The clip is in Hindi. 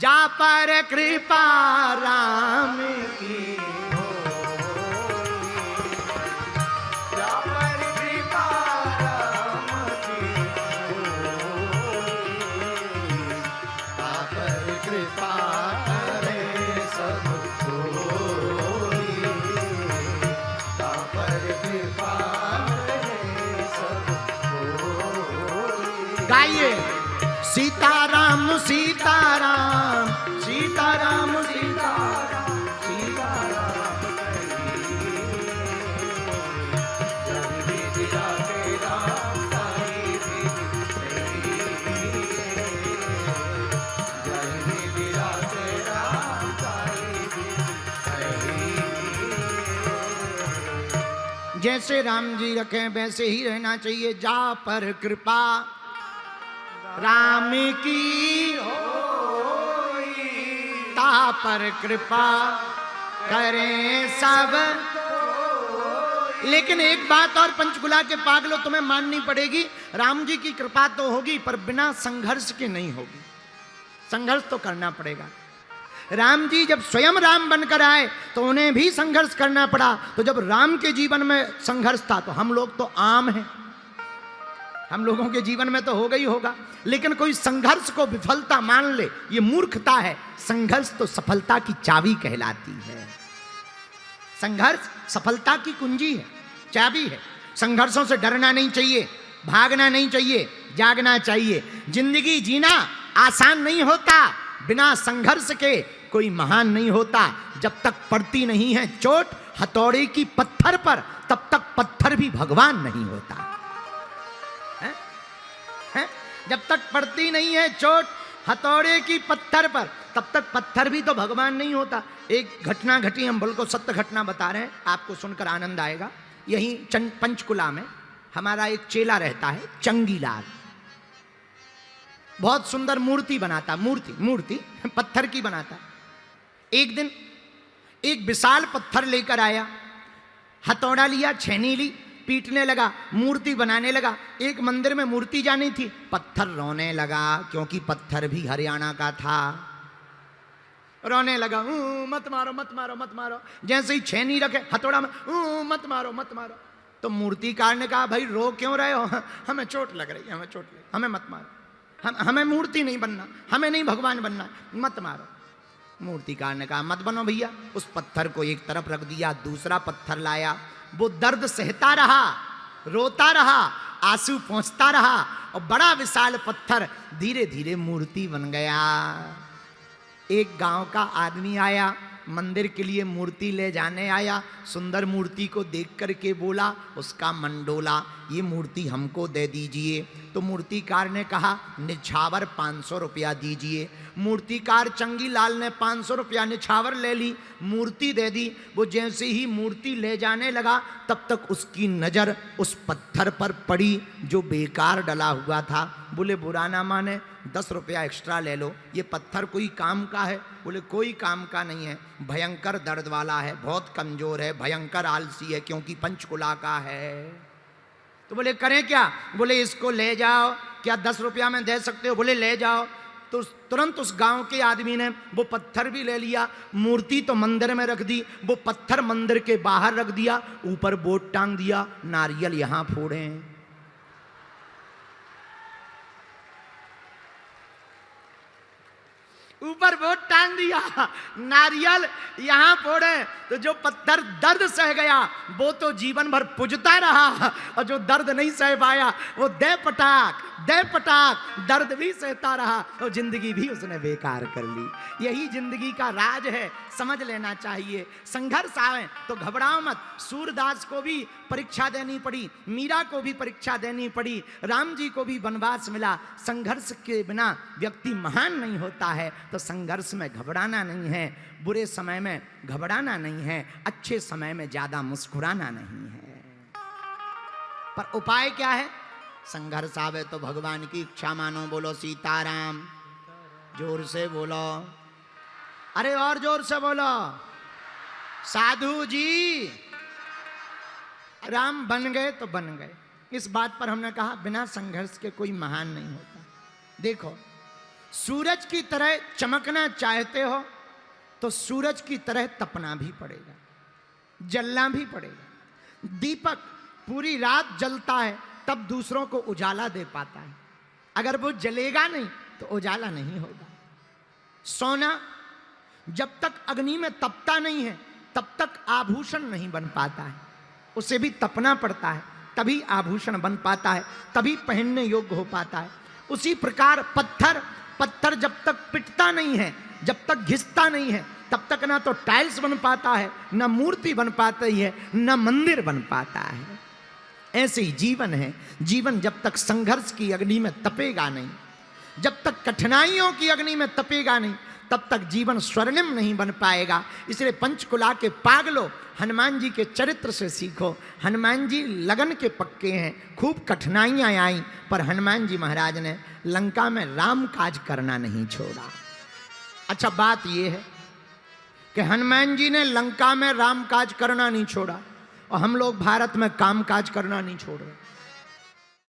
जा पर कृपा राम की गाइए सीताराम सीताराम सीताराम सीताराम सीताराम जैसे राम जी रखे वैसे ही रहना चाहिए। जा पर कृपा राम की होई ता पर कृपा करें सब। लेकिन एक बात और पंचकुला के पागलों तुम्हें माननी पड़ेगी, राम जी की कृपा तो होगी पर बिना संघर्ष के नहीं होगी। संघर्ष तो करना पड़ेगा। राम जी जब स्वयं राम बनकर आए तो उन्हें भी संघर्ष करना पड़ा। तो जब राम के जीवन में संघर्ष था तो हम लोग तो आम हैं, हम लोगों के जीवन में तो होगा ही होगा। लेकिन कोई संघर्ष को विफलता मान ले, ये मूर्खता है। संघर्ष तो सफलता की चाबी कहलाती है। संघर्ष सफलता की कुंजी है, चाबी है। संघर्षों से डरना नहीं चाहिए, भागना नहीं चाहिए, जागना चाहिए। जिंदगी जीना आसान नहीं होता, बिना संघर्ष के कोई महान नहीं होता। जब तक पड़ती नहीं है चोट हथौड़े की पत्थर पर, तब तक पत्थर भी भगवान नहीं होता है? जब तक पड़ती नहीं है चोट हथौड़े की पत्थर पर, तब तक पत्थर भी तो भगवान नहीं होता। एक घटना घटी, हम बिल्कुल सत्य घटना बता रहे हैं, आपको सुनकर आनंद आएगा। यही पंचकुला में हमारा एक चेला रहता है, चंगीलाल। बहुत सुंदर मूर्ति बनाता, मूर्ति पत्थर की बनाता। एक दिन एक विशाल पत्थर लेकर आया, हथौड़ा लिया, छेनी ली, पीटने लगा, मूर्ति बनाने लगा। एक मंदिर में मूर्ति जानी थी, पत्थर रोने लगा, क्योंकि पत्थर भी हरियाणा का था। रोने लगा, मत मारो मत मारो मत मारो। जैसे ही छेनी रखे हथौड़ा में, मत मारो मत मारो। तो मूर्तिकार ने कहा, भाई रो क्यों रहे हो? हमें चोट लग रही है, हमें चोट लग, हमें मत मारो, हमें मूर्ति नहीं बनना, हमें नहीं भगवान बनना, मत मारो। मूर्तिकार ने कहा, मत बनो भैया। उस पत्थर को एक तरफ रख दिया, दूसरा पत्थर लाया। वो दर्द सहता रहा, रोता रहा, आंसू पोंछता रहा, और बड़ा विशाल पत्थर धीरे धीरे मूर्ति बन गया। एक गांव का आदमी आया, मंदिर के लिए मूर्ति ले जाने आया। सुंदर मूर्ति को देख करके बोला, उसका मन डोला, ये मूर्ति हमको दे दीजिए। तो मूर्तिकार ने कहा, निछावर 500 रुपया दीजिए। मूर्तिकार चंगीलाल ने 500 रुपया निछावर ले ली, मूर्ति दे दी। वो जैसे ही मूर्ति ले जाने लगा, तब तक उसकी नज़र उस पत्थर पर पड़ी जो बेकार डला हुआ था। बोले, बुरा ना माने, 10 रुपया एक्स्ट्रा ले लो, ये पत्थर कोई काम का है? बोले, कोई काम का नहीं है, भयंकर दर्द वाला है, बहुत कमजोर है, भयंकर आलसी है, क्योंकि पंचकुला का है। तो बोले, करें क्या? बोले, इसको ले जाओ। क्या 10 रुपया में दे सकते हो? बोले, ले जाओ। तो तुरंत उस गांव के आदमी ने वो पत्थर भी ले लिया, मूर्ति तो मंदिर में रख दी, वो पत्थर मंदिर के बाहर रख दिया, ऊपर बोर्ड टांग दिया, नारियल यहां फोड़े। ऊपर बोर्ड टांग दिया, नारियल यहां फोड़े। तो जो पत्थर दर्द सह गया वो तो जीवन भर पुजता रहा, और जो दर्द नहीं सह पाया वो दे पटाक दर्द भी सहता रहा, और जिंदगी भी उसने बेकार कर ली। यही जिंदगी का राज है, समझ लेना चाहिए। संघर्ष आए तो घबराओ मत। सूरदास को भी परीक्षा देनी पड़ी, मीरा को भी परीक्षा देनी पड़ी, राम जी को भी वनवास मिला। संघर्ष के बिना व्यक्ति महान नहीं होता है। तो संघर्ष में घबराना नहीं है, बुरे समय में घबराना नहीं है, अच्छे समय में ज्यादा मुस्कुराना नहीं है। पर उपाय क्या है? संघर्ष आवे तो भगवान की इच्छा मानो। बोलो सीताराम, जोर से बोलो, अरे और जोर से बोलो। साधु जी, राम बन गए तो बन गए। इस बात पर हमने कहा, बिना संघर्ष के कोई महान नहीं होता। देखो, सूरज की तरह चमकना चाहते हो तो सूरज की तरह तपना भी पड़ेगा, जलना भी पड़ेगा। दीपक पूरी रात जलता है तब दूसरों को उजाला दे पाता है, अगर वो जलेगा नहीं तो उजाला नहीं होगा। सोना जब तक अग्नि में तपता नहीं है तब तक आभूषण नहीं बन पाता है, उसे भी तपना पड़ता है तभी आभूषण बन पाता है, तभी पहनने योग्य हो पाता है। उसी प्रकार पत्थर जब तक पिटता नहीं है, जब तक घिसता नहीं है, तब तक ना तो टाइल्स बन पाता है, ना मूर्ति बन पाती है, ना मंदिर बन पाता है। ऐसे ही जीवन है। जीवन जब तक संघर्ष की अग्नि में तपेगा नहीं, जब तक कठिनाइयों की अग्नि में तपेगा नहीं, तब तक जीवन स्वर्णिम नहीं बन पाएगा। इसलिए पंचकुला के पागलों, हनुमान जी के चरित्र से सीखो। हनुमान जी लगन के पक्के हैं, खूब कठिनाइयां आई पर हनुमान जी महाराज ने लंका में राम काज करना नहीं छोड़ा। अच्छा, बात यह है कि हनुमान जी ने लंका में राम काज करना नहीं छोड़ा और हम लोग भारत में काम काज करना नहीं छोड़ रहे।